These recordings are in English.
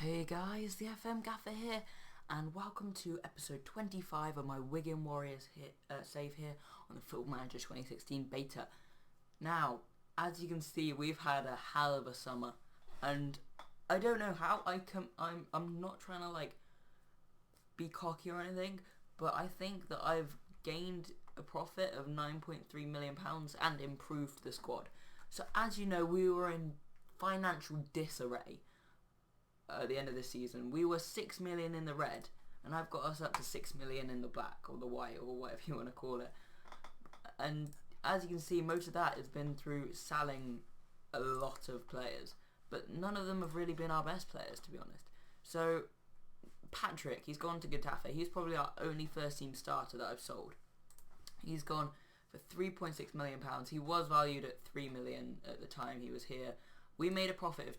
Hey guys, the FM Gaffer here, and welcome to episode 25 of my Wigan Warriors save here on the Football Manager 2016 beta. Now, as you can see, we've had a hell of a summer, and I don't know how I'm not trying to be cocky or anything, but I think that I've gained a profit of £9.3 million and improved the squad. So as you know, we were in financial disarray at the end of the season. We were 6 million in the red, and I've got us up to 6 million in the black, or the white, or whatever you want to call it. And as you can see, most of that has been through selling a lot of players, but none of them have really been our best players, to be honest. So Patrick, he's gone to Getafe. He's probably our only first team starter that I've sold. He's gone for £3.6 million. He was valued at 3 million at the time he was here. We made a profit of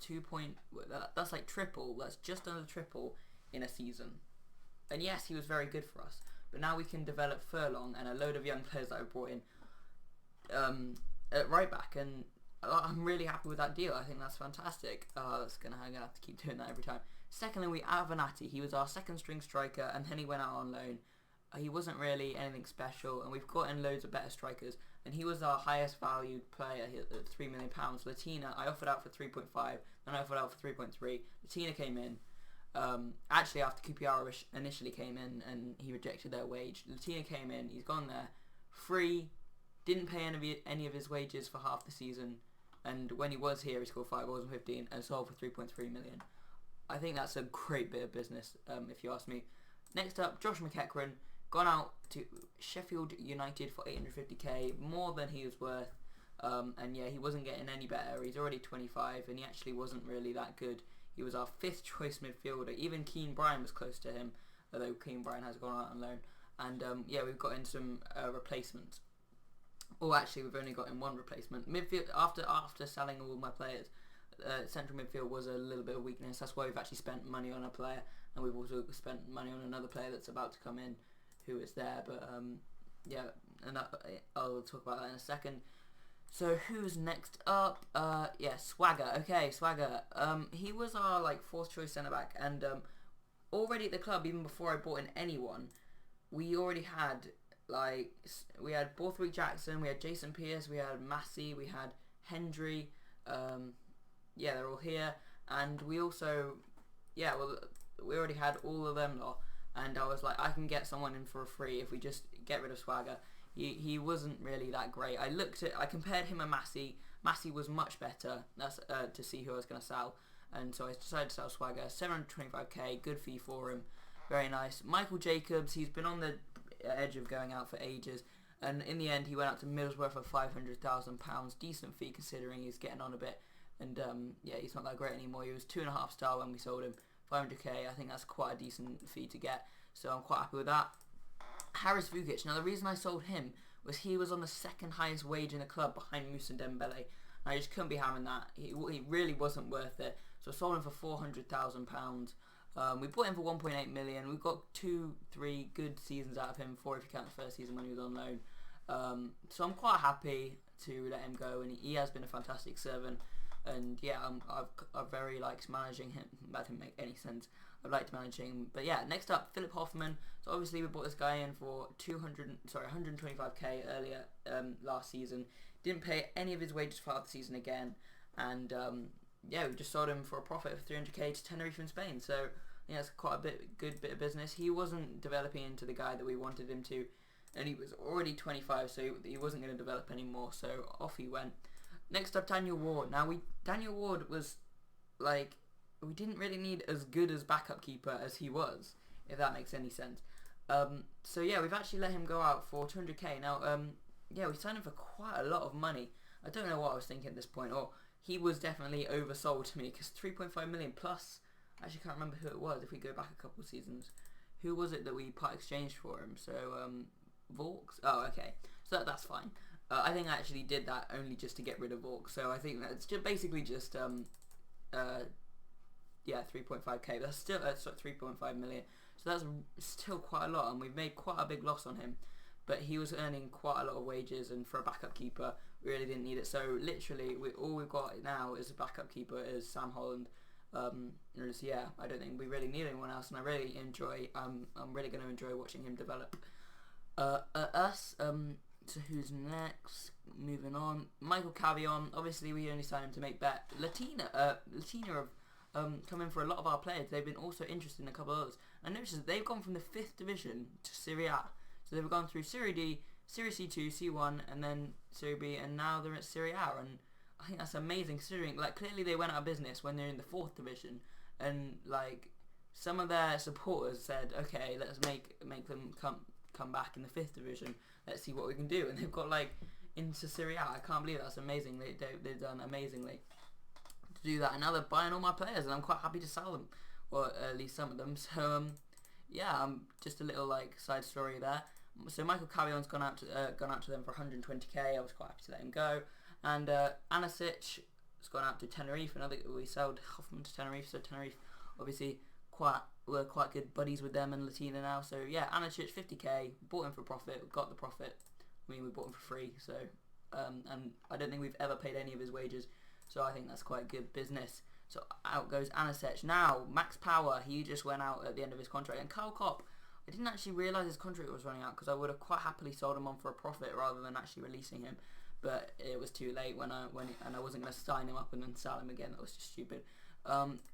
that's like triple, that's just under triple in a season. And yes, he was very good for us. But now we can develop Furlong and a load of young players that I brought in at right back. And I'm really happy with that deal. I think that's fantastic. I'm going to have to keep doing that every time. Secondly, we have Venati. He was our second string striker, and then he went out on loan. He wasn't really anything special, and we've gotten loads of better strikers. And he was our highest valued player at £3 million. Latina, I offered out for 3.5, then I offered out for 3.3. Latina came in, actually after QPR initially came in, and he rejected their wage. Latina came in, he's gone there, free, didn't pay any of his wages for half the season, and when he was here, he scored 5 goals and 15, and sold for 3.3 million. I think that's a great bit of business, if you ask me. Next up, Josh McEachran. Gone out to Sheffield United for 850k, more than he was worth. And yeah, he wasn't getting any better. He's already 25, and he actually wasn't really that good. He was our 5th choice midfielder. Even Keane Bryan was close to him, although Keane Bryan has gone out on loan. And yeah, we've got in some replacements. Or actually, we've only got in one replacement. Midfield after selling all my players, central midfield was a little bit of weakness. That's why we've actually spent money on a player, and we've also spent money on another player that's about to come in, who is there, but yeah, and I'll talk about that in a second. So who's next up? Yeah, Swagger. Okay, Swagger. He was our 4th choice centre back, and already at the club, even before I bought in anyone, we already had we had Borthwick Jackson, we had Jason Pierce, we had Massey, we had Hendry. Yeah, they're all here, and we also, yeah, well, we already had all of them lot. And I was like, I can get someone in for a free if we just get rid of Swagger. He wasn't really that great. I compared him and Massey. Massey was much better. That's to see who I was going to sell. And so I decided to sell Swagger. 725k, good fee for him. Very nice. Michael Jacobs, he's been on the edge of going out for ages. And in the end, he went out to Middlesbrough for £500,000. Decent fee considering he's getting on a bit. And yeah, he's not that great anymore. He was 2.5 star when we sold him. 500k, I think that's quite a decent fee to get, so I'm quite happy with that. Haris Vukic, now the reason I sold him was he was on the second highest wage in the club behind Moussa Dembele. I just couldn't be having that. He really wasn't worth it, so I sold him for £400,000. We bought him for 1.8 million. We got 2-3 good seasons out of him, 4 if you count the first season when he was on loan. So I'm quite happy to let him go, and he has been a fantastic servant. And yeah, I've very liked managing him. That didn't make any sense. I've liked managing, but yeah. Next up, Philip Hoffman. So obviously we bought this guy in for 125k earlier last season. Didn't pay any of his wages for half the season again, and yeah, we just sold him for a profit of 300k to Tenerife in Spain. So yeah, it's quite a good bit of business. He wasn't developing into the guy that we wanted him to, and he was already 25, so he wasn't going to develop anymore. So off he went. Next up, Daniel Ward. Now, Daniel Ward was, we didn't really need as good as backup keeper as he was, if that makes any sense. So, yeah, we've actually let him go out for 200k. Now, yeah, we signed him for quite a lot of money. I don't know what I was thinking at this point, or he was definitely oversold to me, because 3.5 million plus, I actually can't remember who it was, if we go back a couple of seasons. Who was it that we part exchanged for him? So, Vaux? Oh, okay. So that's fine. I think I actually did that only just to get rid of Vaux, so I think that's basically just yeah, 3.5k. That's still 3.5 million. So that's still quite a lot, and we've made quite a big loss on him. But he was earning quite a lot of wages, and for a backup keeper, we really didn't need it. So literally, all we've got now is a backup keeper is Sam Holland, Yeah, I don't think we really need anyone else, and I really enjoy. I'm really going to enjoy watching him develop. So who's next? Moving on, Michael Cavion. Obviously, we only signed him to make bet. Latina have come in for a lot of our players. They've been also interested in a couple of others. I noticed that they've gone from the 5th division to Serie A. So they've gone through Serie D, Serie C2, C1, and then Serie B, and now they're at Serie A. And I think that's amazing, considering like clearly they went out of business when they're in the 4th division, and like some of their supporters said, okay, let's make them come back in the 5th division. Let's see what we can do, and they've got like into Serie A. I can't believe that's amazing. They've done amazingly to do that, and now they're buying all my players, and I'm quite happy to sell them, or at least some of them. So yeah, just a little like side story there. So Michael Cavion's gone out to them for 120k. I was quite happy to let him go, and Anasic has gone out to Tenerife. We sold Hoffman to Tenerife, so Tenerife obviously we're quite good buddies with them and Latina now. So yeah, Anasic 50k, bought him for profit, got the profit. I mean, we bought him for free, so and I don't think we've ever paid any of his wages, so I think that's quite good business. So out goes Anasic. Now Max Power, he just went out at the end of his contract, and Kyle Kopp, I didn't actually realise his contract was running out, because I would have quite happily sold him on for a profit rather than actually releasing him, but it was too late and I wasn't going to sign him up and then sell him again. That was just stupid.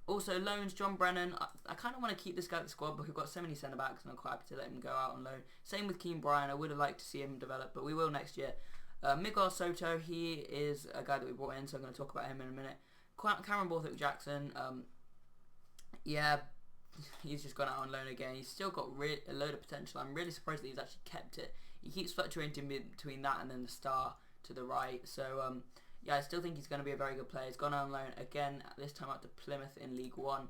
Also loans, John Brennan. I kind of want to keep this guy at the squad, but we've got so many centre backs, and I'm quite happy to let him go out on loan. Same with Keane Bryan. I would have liked to see him develop, but we will next year. Miguel Soto, he is a guy that we brought in, so I'm going to talk about him in a minute. Cameron Borthwick-Jackson, yeah, he's just gone out on loan again. He's still got a load of potential. I'm really surprised that he's actually kept it. He keeps fluctuating between that and then the star to the right. So yeah, I still think he's going to be a very good player. He's gone out on loan again, this time out to Plymouth in League One.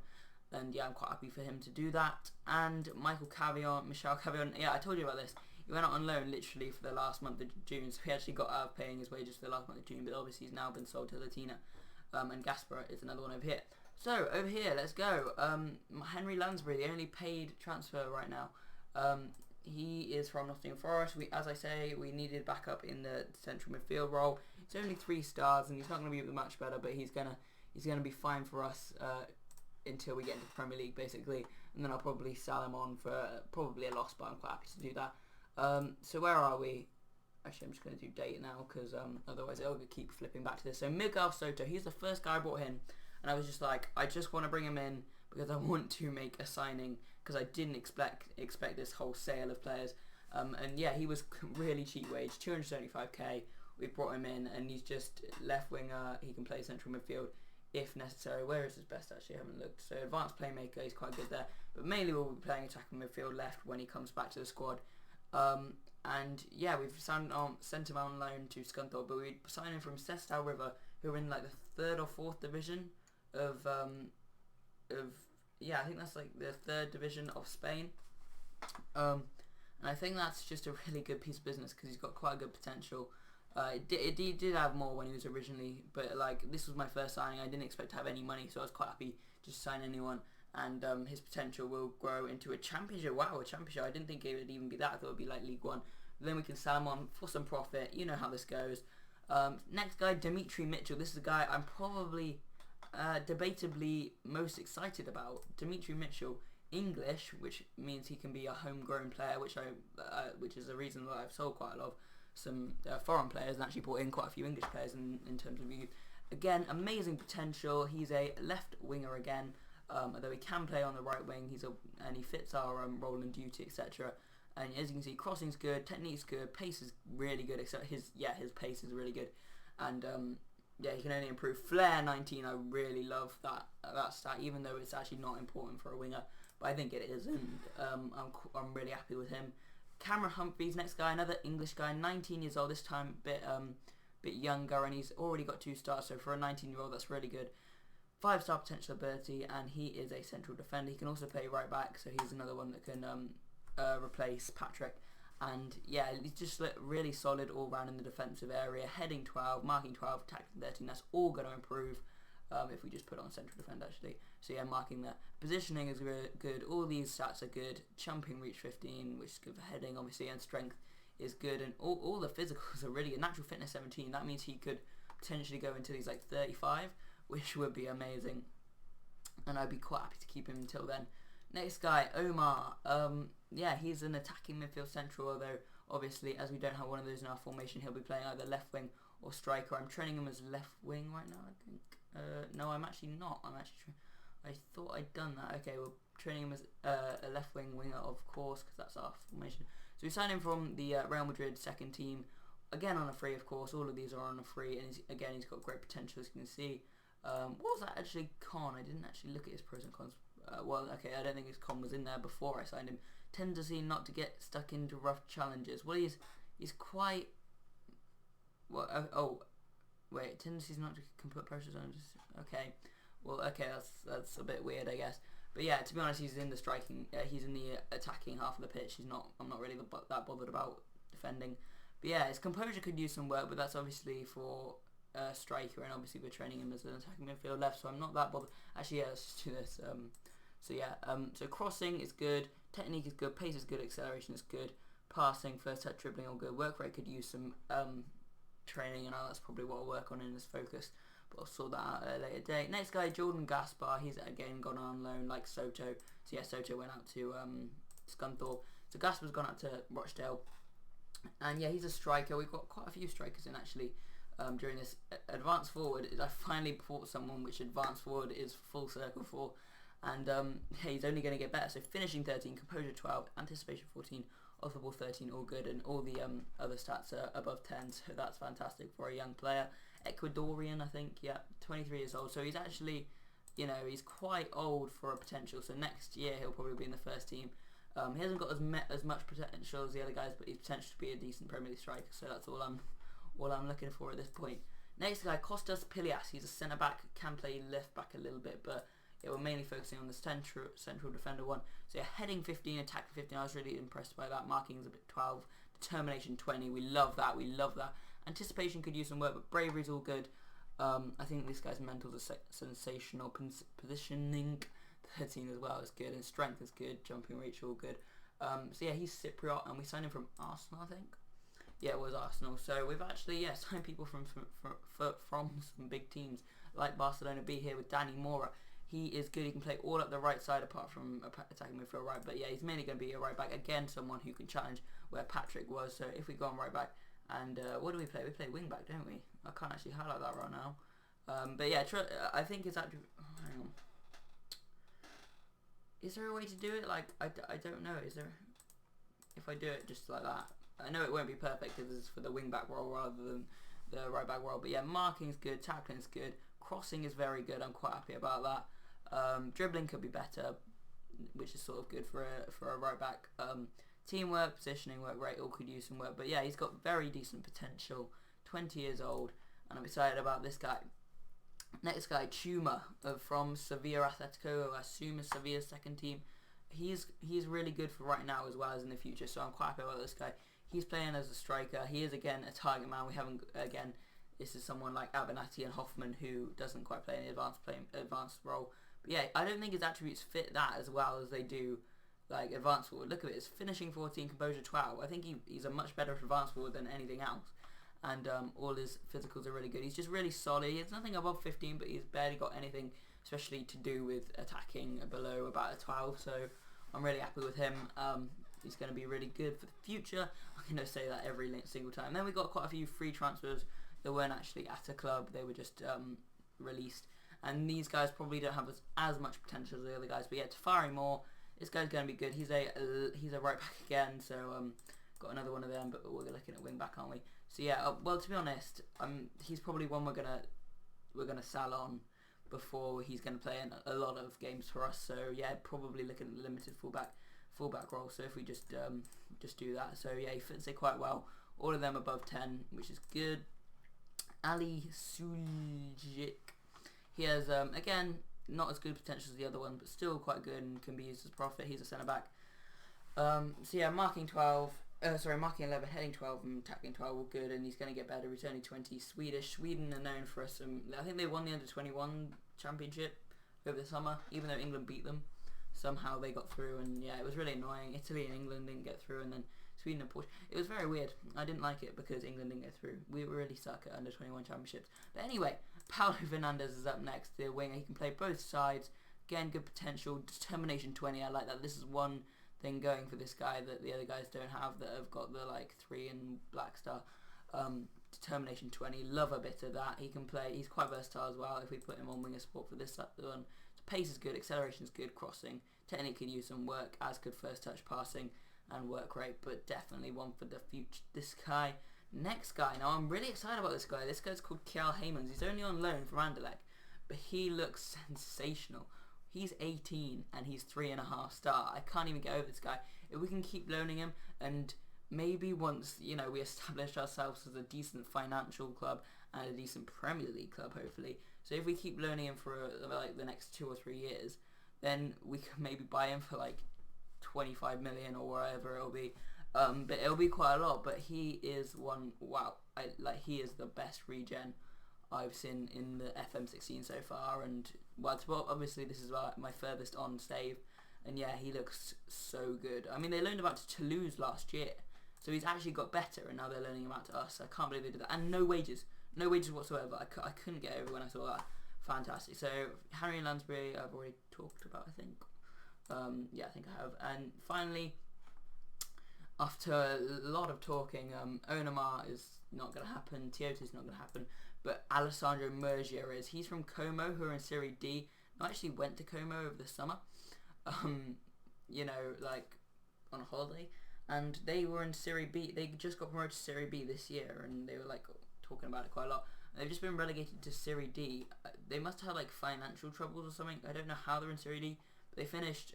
And yeah, I'm quite happy for him to do that. And Michel Cavion, yeah, I told you about this. He went out on loan literally for the last month of June, so he actually got out of paying his wages for the last month of June, but obviously he's now been sold to Latina. And Gasper is another one over here. So, over here, let's go. Henry Lansbury, the only paid transfer right now. He is from Nottingham Forest. As I say, we needed backup in the central midfield role. It's only 3 stars, and he's not going to be much better, but he's gonna be fine for us until we get into the Premier League, basically. And then I'll probably sell him on for probably a loss, but I'm quite happy to do that. So where are we? Actually, I'm just going to do date now, because otherwise it'll keep flipping back to this. So Miguel Soto, he's the first guy I brought in, and I was just like, I just want to bring him in because I want to make a signing, because I didn't expect this whole sale of players. And yeah, he was really cheap wage, 275k. We brought him in, and he's just left winger. He can play central midfield if necessary. Where is his best? Actually, I haven't looked. So advanced playmaker, he's quite good there. But mainly we'll be playing attacking midfield left when he comes back to the squad. And yeah, we've sent him on loan to Scunthorpe, but we signed him from Sestao River, who are in like the 3rd or 4th division of yeah, I think that's like the 3rd division of Spain. And I think that's just a really good piece of business, because he's got quite a good potential. He did have more when he was originally, but like this was my first signing. I didn't expect to have any money, so I was quite happy to sign anyone. And his potential will grow into a championship. Wow, a championship. I didn't think it would even be that. I thought it would be like League One. But then we can sell him on for some profit. You know how this goes. Next guy, Dimitri Mitchell. This is the guy I'm probably debatably most excited about. Dimitri Mitchell, English, which means he can be a homegrown player, which is the reason why I've sold quite a lot of some foreign players and actually brought in quite a few English players in terms of youth. Again, amazing potential. He's a left winger again. Although he can play on the right wing, and he fits our role and duty, etc. And as you can see, crossing's good, technique's good, pace is really good. Except his pace is really good, and yeah, he can only improve. Flair 19, I really love that stat, even though it's actually not important for a winger, but I think it is, and I'm really happy with him. Cameron Humphreys, next guy, another English guy, 19 years old. This time bit younger, and he's already got 2 stars. So for a 19-year-old, that's really good. 5-star potential ability, and he is a central defender. He can also play right back, so he's another one that can replace Patrick. And yeah, he's just really solid all round in the defensive area. Heading 12, marking 12, attacking 13. That's all going to improve if we just put on central defender, actually. So yeah, marking that. Positioning is good. All these stats are good. Jumping reach 15, which is good for heading, obviously, and strength is good. And all the physicals are really good. Natural fitness 17. That means he could potentially go into these like 35. Which would be amazing. and I'd be quite happy to keep him until then. Next guy, Omar. Yeah, he's an attacking midfield central, although obviously as we don't have one of those in our formation, he'll be playing either left wing or striker. I'm training him as left wing right now, I think. No, I'm actually not. I thought I'd done that. Okay, we're training him as a left wing winger, of course, because that's our formation. So we signed him from the Real Madrid second team, again on a free, of course. All of these are on a free, and he's got great potential, as you can see. What was that actually con? I didn't actually look at his pros and cons. Well, okay, I don't think his con was in there before I signed him. Tendency not to get stuck into rough challenges. Well, he's quite. Well, oh, wait. Tendencies not to put pressures on. Okay. Well, okay, that's a bit weird, I guess. But yeah, to be honest, he's in the striking. He's in the attacking half of the pitch. I'm not really that bothered about defending. But yeah, his composure could use some work, but that's obviously for striker, and obviously we're training him as an attacking midfield left, so I'm not that bothered. Actually, yeah, let's just do this. So yeah, so crossing is good, technique is good, pace is good, acceleration is good, passing, first touch, dribbling, all good. Work rate could use some training, and that's probably what I'll work on in his focus, but I'll sort that out at a later date. Next guy, Jordan Gaspar. He's again gone on loan like Soto. So yeah, Soto went out to Scunthorpe. So Gaspar's gone out to Rochdale, and yeah, he's a striker. We've got quite a few strikers in actually. During this advanced forward, I finally bought someone which advanced forward is full circle for, and he's only going to get better. So finishing 13, composure 12, anticipation 14, off the ball 13, all good, and all the other stats are above 10, so that's fantastic for a young player. Ecuadorian, I think, yeah, 23 years old, so he's actually, he's quite old for a potential, so next year he'll probably be in the first team. He hasn't got as much potential as the other guys, but he's potential to be a decent Premier League striker, so that's all I'm looking for at this point. Next guy, Kostas Pilias. He's a centre back, can play left back a little bit, but yeah, we're mainly focusing on the central defender one. So yeah, heading 15, attack 15. I was really impressed by that. Marking is a bit 12, determination 20. We love that. Anticipation could use some work, but bravery's all good. I think this guy's mentals are sensational. Positioning 13 as well is good, and strength is good. Jumping reach all good. So yeah, he's Cypriot, and we signed him from Arsenal, I think. Yeah, it was Arsenal. So we've actually signed people from some big teams like Barcelona B here with Danny Mora. He is good. He can play all up the right side apart from attacking midfield right. But yeah, he's mainly going to be a right back. Again, someone who can challenge where Patrick was. So if we go on right back, and what do we play? We play wing back, don't we? I can't actually highlight that right now. But yeah, I think it's actually. Hang on. Is there a way to do it? Like I don't know. Is there? If I do it just like that. I know it won't be perfect because it's for the wing back role rather than the right back role, but yeah, marking is good, tackling is good, crossing is very good. I'm quite happy about that. Dribbling could be better, which is sort of good for a right back. Teamwork, positioning, work rate, all could use some work, but yeah, he's got very decent potential. 20 years old, and I'm excited about this guy. Next guy, Chuma from Sevilla Atletico. I assume is Sevilla's second team. He's really good for right now as well as in the future, so I'm quite happy about this guy. He's playing as a striker. He is again a target man. We haven't this is someone like Abernathy and Hoffman who doesn't quite play an advanced role. But yeah, I don't think his attributes fit that as well as they do like advanced forward. Look at it, it's finishing 14, composure 12. I think he's a much better advanced forward than anything else. And all his physicals are really good. He's just really solid. He has nothing above 15, but he's barely got anything especially to do with attacking below about a 12. So I'm really happy with him. He's going to be really good for the future. I'm going to say that every single time. Then we got quite a few free transfers that weren't actually at a club. They were just released. And these guys probably don't have as much potential as the other guys. But yeah, Tafari Moore, this guy's going to be good. He's a right back again. So got another one of them. But we're looking at wing back, aren't we? So yeah, well, to be honest, he's probably one we're gonna sell on before he's going to play in a lot of games for us. So yeah, probably looking at limited fullback role. So if we just do that, so yeah, he fits it quite well. All of them above 10, which is good. Ali Suljic, he has again not as good potential as the other one, but still quite good and can be used as profit. He's a centre back. So yeah, marking 11, heading 12, and tackling 12, all good, and he's going to get better. He's only 20. Sweden are known for some. I think they won the under-21 championship over the summer, even though England beat them. Somehow they got through, and yeah, it was really annoying. Italy and England didn't get through, and then Sweden and Portugal. It was very weird. I didn't like it because England didn't get through. We really suck at under-21 championships. But anyway, Paulo Fernandes is up next, the winger. He can play both sides. Again, good potential. Determination 20. I like that. This is one thing going for this guy that the other guys don't have, that have got the like 3 in Black Star. Determination 20. Love a bit of that. He can play. He's quite versatile as well. If we put him on winger support for this one, so pace is good, acceleration is good, crossing, technique could use some work, as could first touch passing and work rate, but definitely one for the future. This guy, next guy. Now I'm really excited about this guy. This guy's called Kjell Heymans. He's only on loan from Anderlecht, but he looks sensational. He's 18 and he's 3.5 star. I can't even get over this guy. If we can keep loaning him, and maybe once, you know, we establish ourselves as a decent financial club and a decent Premier League club, hopefully. So if we keep loaning him for like the next 2 or 3 years, then we can maybe buy him for like 25 million or whatever it'll be. But it'll be quite a lot. But he is one. Wow, he is the best regen I've seen in the FM16 so far. And well, obviously this is my furthest on save. And yeah, he looks so good. I mean, they loaned him out to Toulouse last year, so he's actually got better, and now they're loaning him out to us. I can't believe they did that. And no wages whatsoever. I couldn't get over when I saw that. Fantastic. So Harry and Lansbury I've already talked about, I think. Yeah, I think I have. And finally, after a lot of talking, Onamar is not going to happen. Tiote is not going to happen. But Alessandro Murgia is. He's from Como, who are in Serie D. I actually went to Como over the summer. You know, like on a holiday, and they were in Serie B. They just got promoted to Serie B this year, and they were like talking about it quite a lot. And they've just been relegated to Serie D. They must have like financial troubles or something. I don't know how they're in Serie D, but they finished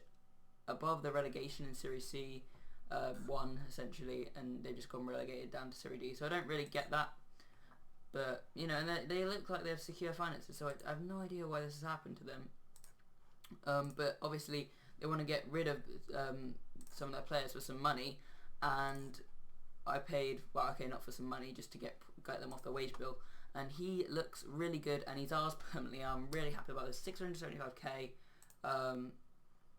above the relegation in Serie C, 1 essentially, and they've just gone relegated down to Serie D. So I don't really get that. But you know, and they look like they have secure finances, so I have no idea why this has happened to them. But obviously they want to get rid of some of their players for some money, and I paid, well, okay, not for some money, just to get them off their wage bill. And he looks really good, and he's ours permanently. I'm really happy about this. 675k.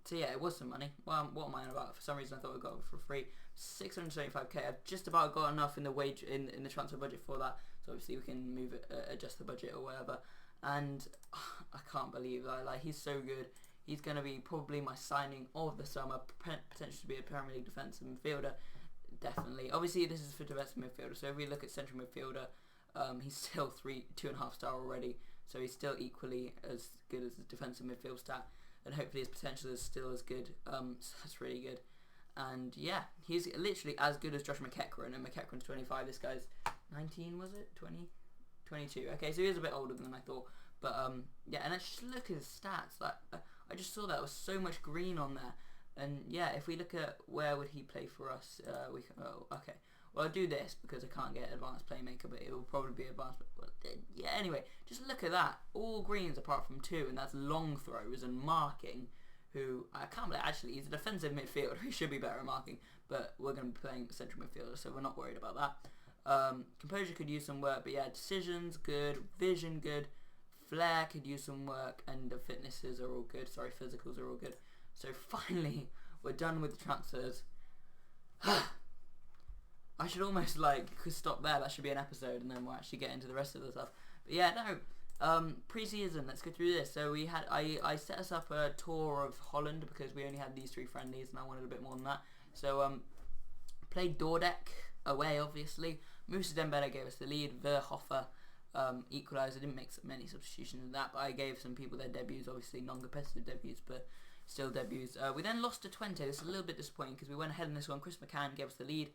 So yeah, it was some money. Well, what am I on about? For some reason, I thought I got it for free. 675k. I've just about got enough in the wage in the transfer budget for that. So obviously we can move it, adjust the budget or whatever. And I can't believe that. Like, he's so good. He's going to be probably my signing of the summer, potentially to be a Premier League defensive midfielder. Definitely. Obviously, this is for defensive midfielder. So if we look at central midfielder, he's still 2.5 star already. So he's still equally as good as his defensive midfield stat. And hopefully his potential is still as good. So that's really good. And yeah, he's literally as good as Josh McEachran. And McEachran's 25. This guy's 19, was it? 20? 22. Okay, so he is a bit older than I thought. But yeah, and let's just look at his stats. Like, I just saw that there was so much green on there. And yeah, if we look at where would he play for us, we can, oh, okay. Well, I'll do this because I can't get advanced playmaker, but it will probably be advanced. Well, yeah, anyway, just look at that. All greens apart from 2, and that's long throws and marking. Who I can't believe, actually, he's a defensive midfielder. He should be better at marking, but we're going to be playing central midfielder, so we're not worried about that. Composure could use some work, but yeah, decisions good, vision good, flair could use some work, and the fitnesses are all good. Sorry, physicals are all good. So finally, we're done with the transfers. I should almost stop there. That should be an episode, and then we'll actually get into the rest of the stuff. But yeah, no. Pre-season. Let's go through this. So we had I set us up a tour of Holland because we only had these 3 friendlies, and I wanted a bit more than that. So played Dordrecht away, obviously. Moussa Dembele gave us the lead. Verhoeven equalised. I didn't make many substitutions in that, but I gave some people their debuts. Obviously, non-competitive debuts, but still debuts. We then lost to Twente. This is a little bit disappointing because we went ahead in this one. Chris McCann gave us the lead.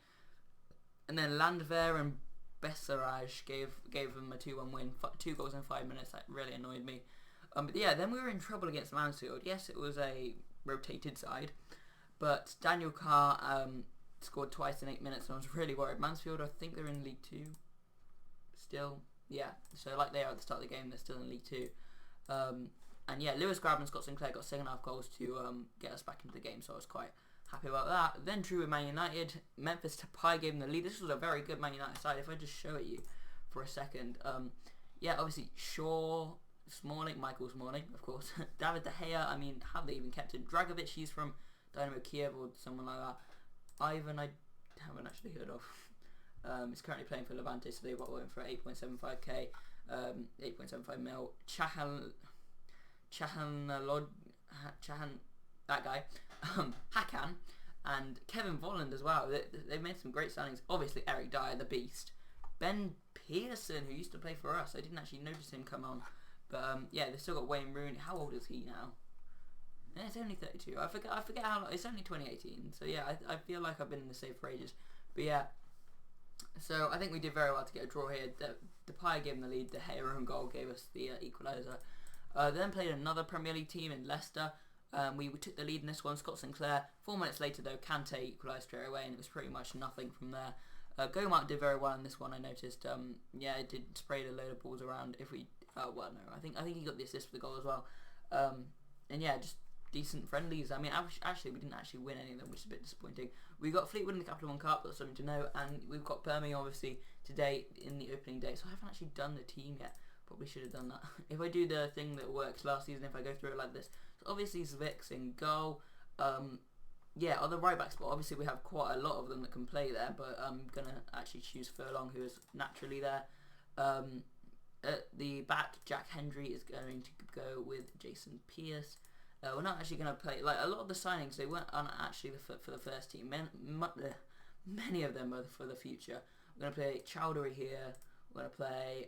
And then Landwehr and Bessarage gave them a 2-1 win. 2 goals in 5 minutes. That really annoyed me. But yeah, then we were in trouble against Mansfield. Yes, it was a rotated side. But Daniel Carr scored twice in 8 minutes, and I was really worried. Mansfield, I think they're in League 2 still. Yeah, so like they are at the start of the game, they're still in League 2. And yeah, Lewis Grab and Scott Sinclair got 2.5 goals to get us back into the game, so I was quite happy about that. Then drew with Man United. Memphis Depay gave them the lead. This was a very good Man United side. If I just show it you for a second. Yeah, obviously Shaw, Smalling, Michael Smalling, of course. David De Gea, I mean, how they even kept him. Dragovic, he's from Dynamo Kiev or someone like that. Ivan, I haven't actually heard of. He's currently playing for Levante, so they got him for 8.75k, 8.75 mil. Chahanalod, that guy, Hakan, and Kevin Volland as well. They've made some great signings. Obviously, Eric Dyer, the beast. Ben Pearson, who used to play for us. I didn't actually notice him come on. But yeah, they've still got Wayne Rooney. How old is he now? Yeah, it's only 32. I forget how long. It's only 2018. So yeah, I feel like I've been in the save for ages. But yeah, so I think we did very well to get a draw here. Depay gave him the lead. De Gea own goal gave us the equaliser. Then played another Premier League team in Leicester. We took the lead in this one. Scott Sinclair. 4 minutes later though, Kante equalised straight away, and it was pretty much nothing from there. Gomart did very well in this one. I noticed. Yeah, it did sprayed a load of balls around. Well, no, I think he got the assist for the goal as well. And yeah, just decent friendlies. I mean, actually, we didn't actually win any of them, which is a bit disappointing. We got Fleetwood in the Capital One Cup. That's something to know. And we've got Birmingham obviously today in the opening day. So I haven't actually done the team yet. Probably should have done that. If I do the thing that works last season, if I go through it like this. So obviously Zvix in goal. Yeah, on the right back spot, obviously we have quite a lot of them that can play there, but I'm going to actually choose Furlong, who is naturally there. At the back, Jack Hendry is going to go with Jason Pierce. We're not actually going to play, like a lot of the signings, they weren't actually for the first team. Many of them are for the future. We're going to play Chowdhury here. We're going to play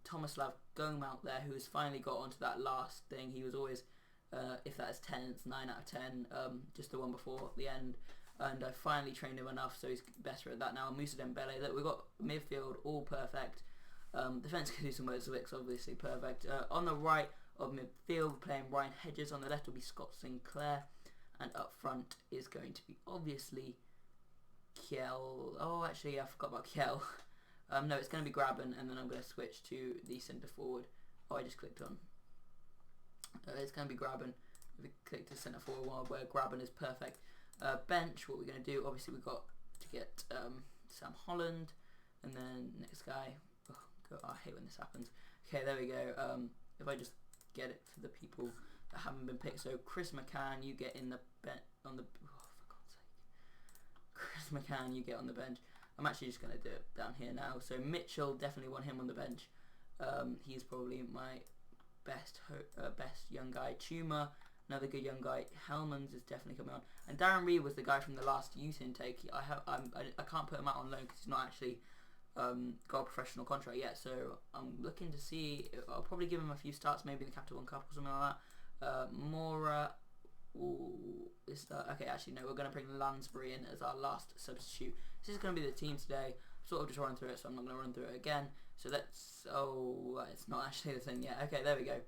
Tomislav Gomalt there, who's finally got onto that last thing. He was always, if that is 10, it's 9 out of 10, just the one before the end. And I finally trained him enough, so he's better at that now. Moussa Dembele, that we've got midfield all perfect. Defence can do some work, Zwicks obviously perfect. On the right of midfield, playing Ryan Hedges. On the left will be Scott Sinclair. And up front is going to be obviously Kiel. Oh, actually, I forgot about Kiel. No, it's going to be Graben, and then I'm going to switch to the centre forward. Oh, I just clicked on. It's going to be Graben. We click to centre forward one where Graben is perfect. Bench, what we're going to do, obviously we've got to get Sam Holland, and then next guy. I hate when this happens. Okay, there we go. If I just get it for the people that haven't been picked. So Chris McCann, you get in the on the. Oh, for God's sake. Chris McCann, you get on the bench. I'm actually just going to do it down here now. So Mitchell, definitely want him on the bench. He's probably my best young guy. Tuma, another good young guy. Hellmans is definitely coming on. And Darren Reed was the guy from the last youth intake. I can't put him out on loan because he's not actually got a professional contract yet. So I'm looking to see. I'll probably give him a few starts, maybe in the Capital One Cup or something like that. Mora. Okay, actually no, we're going to bring Lansbury in as our last substitute. This is going to be the team today. Sort of just running through it, so I'm not going to run through it again. So let's. Oh, it's not actually the thing yet. Okay, there we go.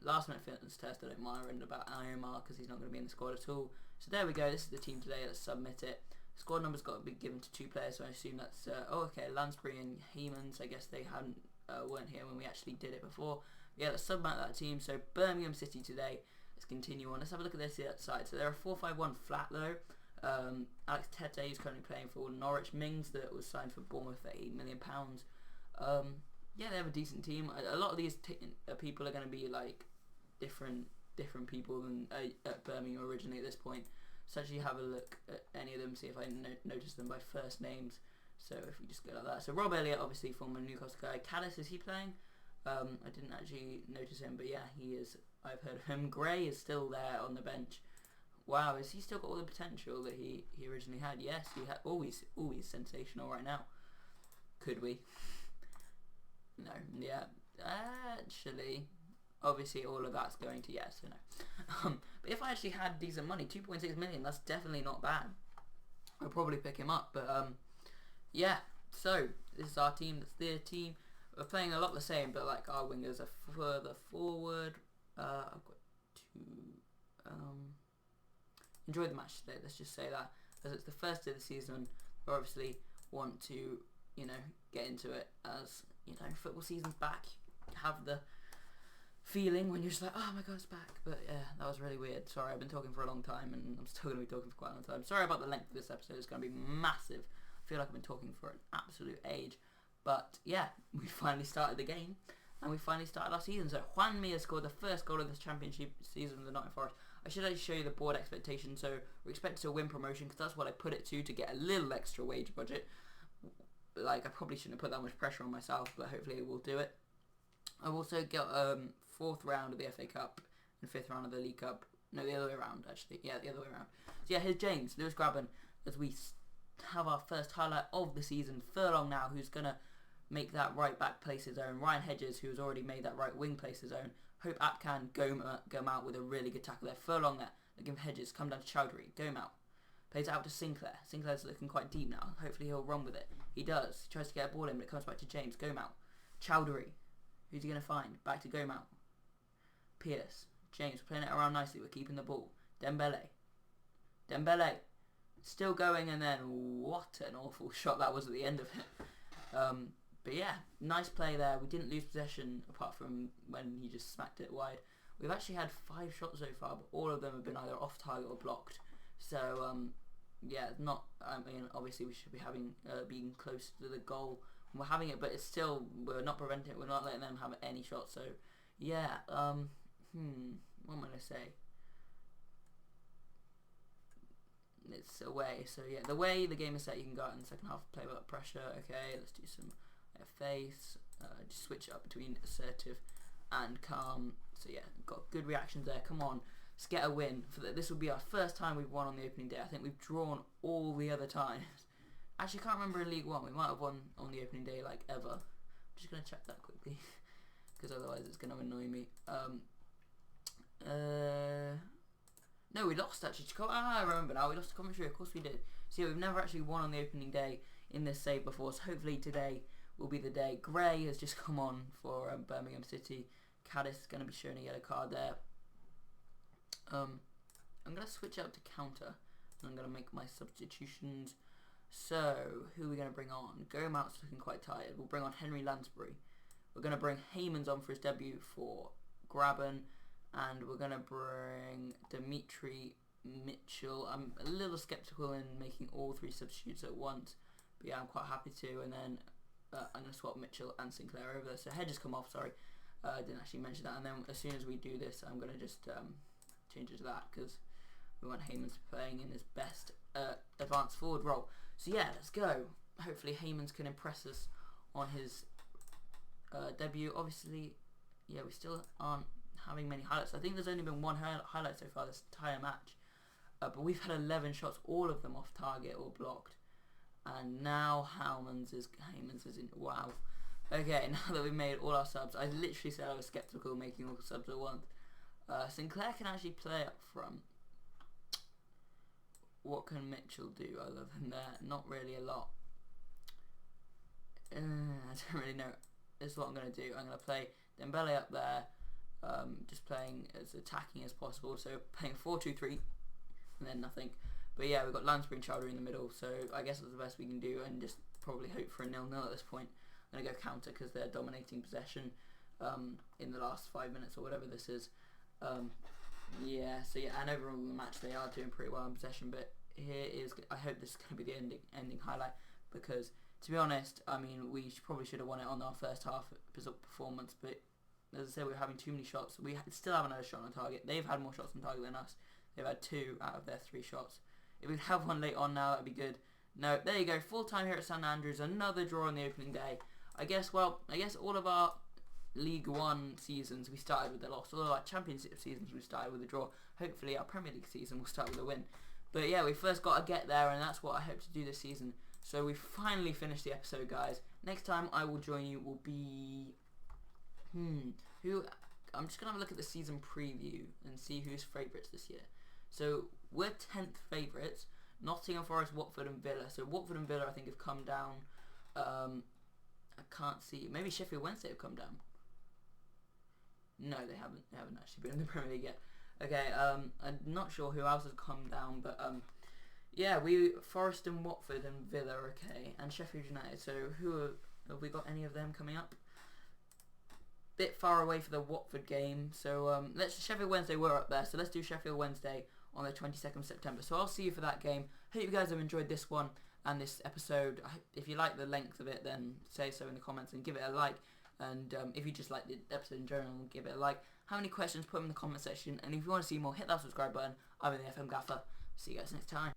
Last minute fitness test. I don't mind worrying about Ayomar because he's not going to be in the squad at all. So there we go. This is the team today. Let's submit it. Squad number's got to be given to 2 players, so I assume that's. Okay, Lansbury and Hemans. I guess they weren't here when we actually did it before. Yeah, let's submit that team. So Birmingham City today. Let's continue on. Let's have a look at this side. So they're a 4-5-1 flat though. Alex Tete is currently playing for Norwich. Mings, that was signed for Bournemouth for £8 million. Yeah, they have a decent team. A lot of these people are going to be like different people than at Birmingham originally at this point. So actually have a look at any of them, see if I notice them by first names. So if we just go like that. So Rob Elliott, obviously former Newcastle guy. Caddis, is he playing? I didn't actually notice him, but yeah, he is. I've heard of him. Gray is still there on the bench. Wow, has he still got all the potential that he originally had? Yes, he had. Always sensational right now. Could we? No, yeah. Actually, obviously all of that's going to yes, so no. But if I actually had decent money, 2.6 million, that's definitely not bad. I'll probably pick him up, but yeah. So this is our team. That's their team. We're playing a lot the same, but like our wingers are further forward. I've got to enjoy the match today. Let's just say that, as it's the first day of the season. We obviously want to, get into it as football season's back. Have the feeling when you're just like, oh my god, it's back. But yeah, that was really weird. Sorry, I've been talking for a long time, and I'm still going to be talking for quite a long time. Sorry about the length of this episode. It's going to be massive. I feel like I've been talking for an absolute age. But yeah, we finally started the game, and we finally started our season. So Juan Mia scored the first goal of this championship season with the Nottingham Forest. I should actually show you the board expectation. So we're expected to win promotion because that's what I put it to get a little extra wage budget. Like, I probably shouldn't have put that much pressure on myself, but hopefully we'll do it. I've also got 4th round of the FA Cup in 5th round of the League Cup. No, the other way around, actually. Yeah, the other way around. So yeah, here's James, Lewis Grabban, as we have our first highlight of the season. Furlong now, who's going to make that right back place his own. Ryan Hedges, who's already made that right wing place his own. Hope Atkan, Gome out with a really good tackle there. Furlong there, again Hedges, come down to Chowdhury, Gome out. Plays out to Sinclair. Sinclair's looking quite deep now. Hopefully he'll run with it. He does. He tries to get a ball in, but it comes back to James. Gome out. Chowdhury. Who's he going to find? Back to Gome out. Pierce. James playing it around nicely. We're keeping the ball. Dembele. Still going, and then what an awful shot that was at the end of it. But yeah, nice play there. We didn't lose possession apart from when he just smacked it wide. We've actually had 5 shots so far, but all of them have been either off target or blocked. So yeah, not. I mean, obviously we should be having being close to the goal. We're having it, but it's still, we're not preventing it. We're not letting them have any shots. So yeah. What am I gonna say? It's away. So yeah, the way the game is set, you can go out in the second half, play without pressure. Okay, let's do some face. Just switch it up between assertive and calm. So yeah, got good reactions there. Come on, let's get a win. This will be our first time we've won on the opening day. I think we've drawn all the other times. Actually, I can't remember in League One. We might have won on the opening day like ever. I'm just gonna check that quickly because otherwise it's gonna annoy me. No, we lost actually. I remember now. We lost to Coventry. Of course we did. So yeah, we've never actually won on the opening day in this save before. So hopefully today will be the day. Gray has just come on for Birmingham City. Caddis is going to be showing a yellow card there. I'm going to switch out to counter. And I'm going to make my substitutions. So, who are we going to bring on? Gomout's looking quite tired. We'll bring on Henry Lansbury. We're going to bring Heymans on for his debut for Grabban. And we're going to bring Dimitri Mitchell. I'm a little sceptical in making all 3 substitutes at once. But yeah, I'm quite happy to. And then I'm going to swap Mitchell and Sinclair over. So Hedges come off, sorry. I didn't actually mention that. And then as soon as we do this, I'm going to just change it to that. Because we want Heymans playing in his best advanced forward role. So yeah, let's go. Hopefully Heymans can impress us on his debut. Obviously, yeah, we still aren't having many highlights. I think there's only been 1 highlight so far this entire match. But we've had 11 shots, all of them off target or blocked. And now Heymans is in. Wow. Okay, now that we've made all our subs, I literally said I was sceptical making all the subs at once. Sinclair can actually play up front. What can Mitchell do other than that? Not really a lot. I don't really know. This is what I'm going to do. I'm going to play Dembele up there. Just playing as attacking as possible. So playing 4-2-3 and then nothing. But yeah, we've got Lansbury and Chowdhury in the middle. So I guess that's the best we can do and just probably hope for a 0-0 at this point. I'm going to go counter because they're dominating possession in the last 5 minutes or whatever this is. Yeah, so yeah, and overall in the match they are doing pretty well in possession, but here is, I hope this is going to be the ending highlight, because to be honest, I mean, we probably should have won it on our first half performance, but as I said, we were having too many shots. We still haven't had a shot on target. They've had more shots on target than us. They've had 2 out of their 3 shots. If we have one late on now, that'd be good. No, there you go, full time here at St Andrews, another draw on the opening day. I guess all of our League One seasons we started with a loss. All of our Championship seasons we started with a draw. Hopefully our Premier League season will start with a win. But yeah, we first got to get there, and that's what I hope to do this season. So we finally finished the episode, guys. Next time I will join you will be who? I'm just gonna have a look at the season preview and see who's favourites this year. So we're 10th favourites. Nottingham Forest, Watford and Villa. So Watford and Villa I think have come down. I can't see. Maybe Sheffield Wednesday have come down. No, they haven't. They haven't actually been in the Premier League yet. Okay, I'm not sure who else has come down, but yeah, Forest and Watford and Villa are okay, and Sheffield United. So have we got any of them coming up? Bit far away for the Watford game, so Sheffield Wednesday were up there, so let's do Sheffield Wednesday on the 22nd of September. So I'll see you for that game. Hope you guys have enjoyed this one and this episode. If you like the length of it, then say so in the comments and give it a like. And if you just like the episode in general, give it a like. Have any questions, put them in the comment section. And if you want to see more, hit that subscribe button. I've been the FM Gaffer. See you guys next time.